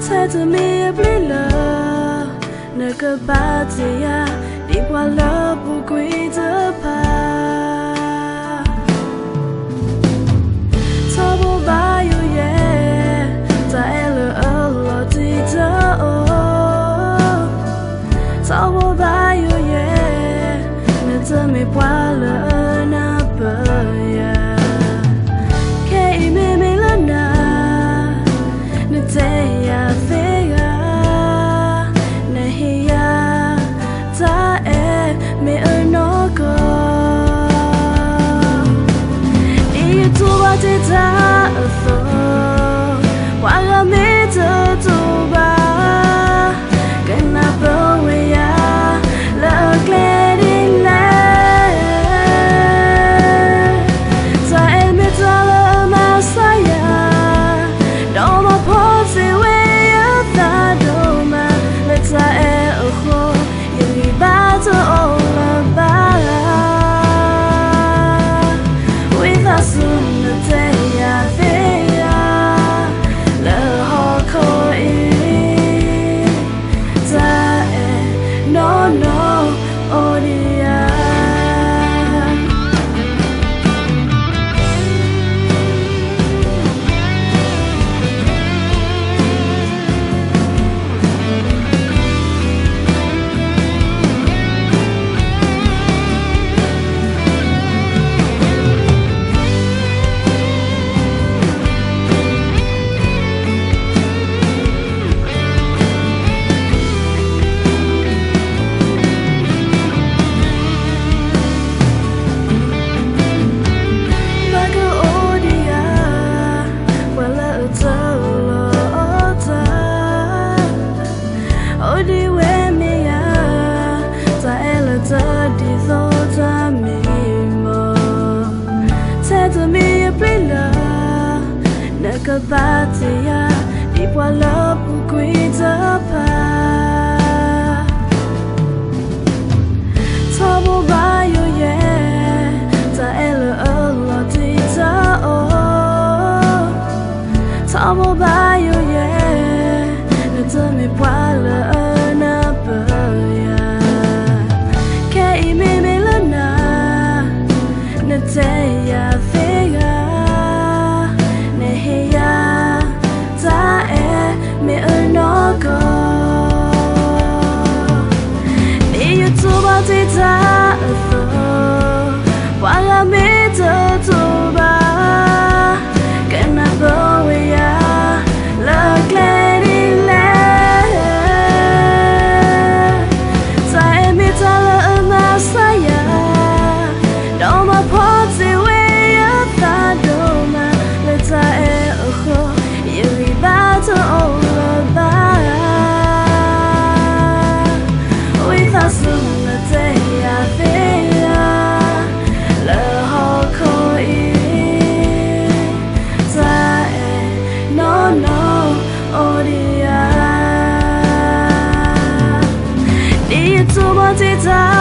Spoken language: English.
Say to me a blilla, naga batia, deep while love will quit the pa. Trouble by you, yeah, Tyler, a lot to trouble by you, yeah, Nata me while na ya. Kay me milana, Nataya. Batia, deep while love will quit the pa. Trouble by you, yeah, Tyler, a lot to trouble by you, yeah, Nata me while na ya. Kay me milana, Nataya. No,